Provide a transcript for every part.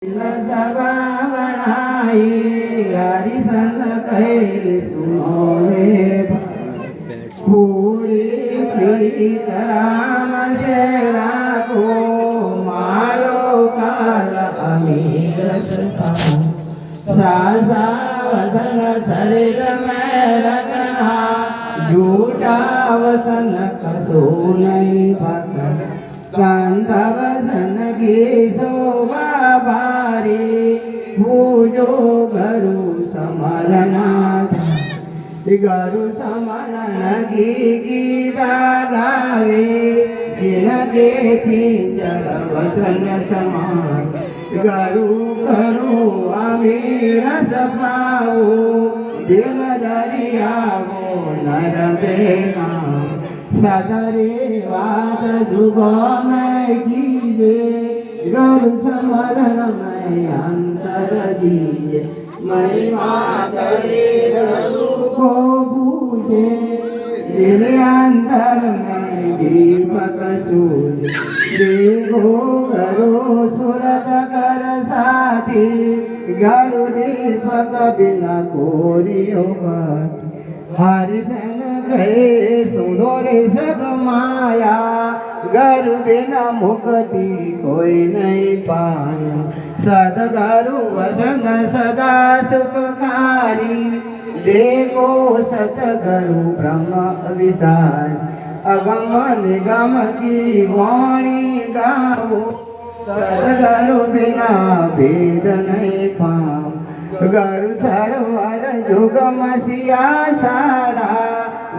सभा बनाई हरि संत कहे सुनो रे पूरी प्रीत राम से को मालो काल अमीर सासा वसन शरीर में रखना झूठा वसन कसो नहीं पकड़ कांत वसन की शोभा भारी पूजो गुरु समरनाथ गुरु समरण की गीता गावे जिनके पिंजर वसन समान गुरु गुरु अमीर सपाओ दिल दरिया वो नर देना सदरे वाद जुगो में कीजे गुरु समरण में अंतर दीजे महिमा करे गुरु को पूजे दिल अंतर में दीपक सूझे देखो गुरु सुरत कर साथी गुरु दीपक बिना कोरियो बात हरिशन गए सुनो रे सब माया गुरु बिना मुक्ति कोई नहीं पाया सदगुरु वसंत सदा सुखकारी देखो सतगुरु ब्रह्म विशाल अगम निगम की वाणी गाओ सदगुरु बिना भेद नहीं पाओ गुरु सरवर जुगम सिया सारा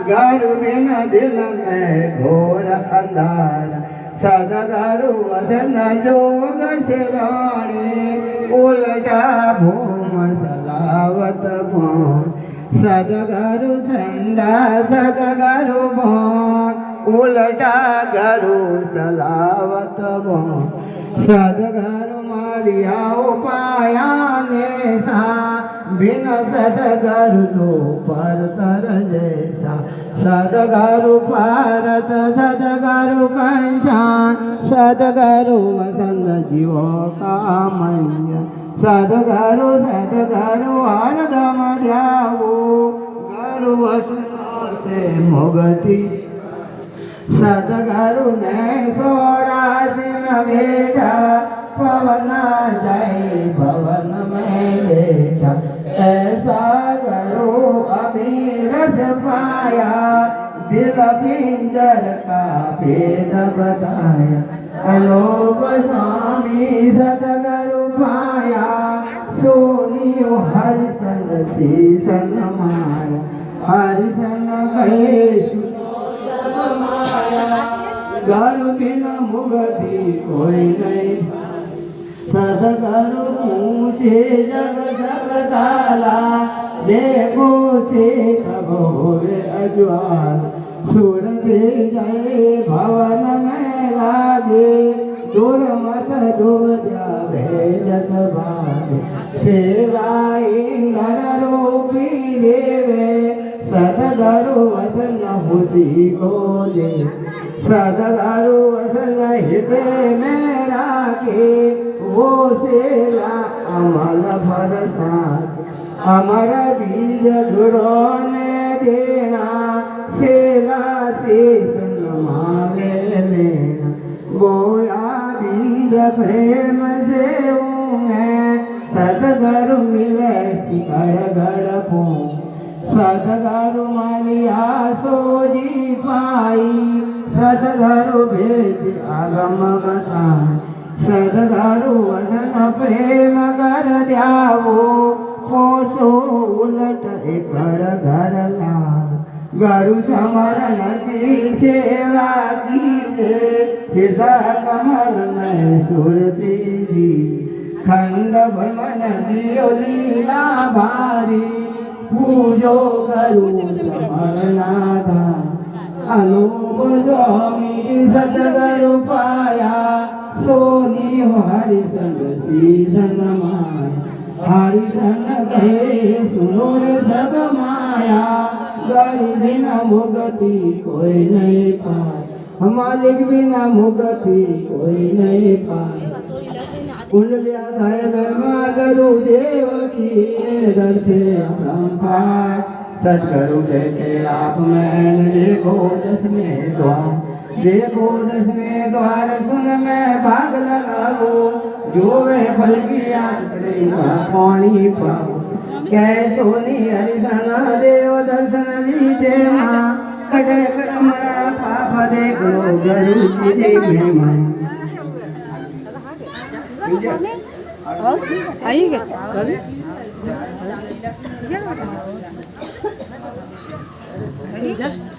गुरु बिना दिल में घोर अंधारा सदगुरु वसंत जोग सिराणी उल्टा भूम सलावत भौन सदगुरु संदा सदगुरु भौन उल्टा गुरु सलावत भौन सदगुरु मालिया उपाया ने सा बिन सदगुरु तो परतर जैसा सदगुरु भारत सदगुरु कंचान सदगुरु वसंत जीवो का मंजन सदगुरु हरदम ध्यावो गुरु वसनों से मुक्ति सदगुरु ने सोरासी में बैठा पवन जाए भवन में बैठा ऐसा गुरु अभी रस पाया दिल पिंजर का भेद बताया अलोप स्वामी सदगुरु पाया सोनियो हरिशन शीसन माया हरिशन कहे सुनो सब माया गुरु बिना मुक्ति कोई नहीं सदगुरु पूछे जग सब ताला देखो से तब होवे अज्वाल सूरत जाए भवन में लागे दूर मत डूब जावे जग भागे सेवा इंद्र रूपी देवे सदगुरु वसन खुशी को दे सदगुरु वसन हृदय में राखे वो सेवा अमल फरसाद अमर बीज गुरु ने देना सेवा से सुनमावे लेना बोया बीज प्रेम से है सदगुरु मिले शिखर गढ़ पो सदगुरु मालिया सोजी पाई सदगुरु भेद आगम बताए सदगुरु वसन प्रेम कर द्यावो पोसो उलट घर घर ला गुरु समरण की सेवा कीजे हृदय कमल में सुरती दी खंड भवन दियो लीला भारी पूजो गुरु समरनाथा अनूप स्वामी सदगुरु पाया सोनियो हरिशन शीसन माया हरिशन कहे सुनो रे सब माया गुरु बिना मुक्ति कोई नहीं पाए मालिक बिना मुक्ति कोई नहीं पाए कुंडलिया साहेब माँ गुरुदेव की दर्शे ब्रह्मांड सदगुरु बेटे आप मैंने देखो दसवें द्वार देखो दसवें द्वार सुन मैं भाग लगाओ जो वे फल की पानी पाओ कैसोनी हरिशना देव दर्शन दीटे माँ कटे कमरा पाप देख लो गुरु जी देखे माँ आइएगा चल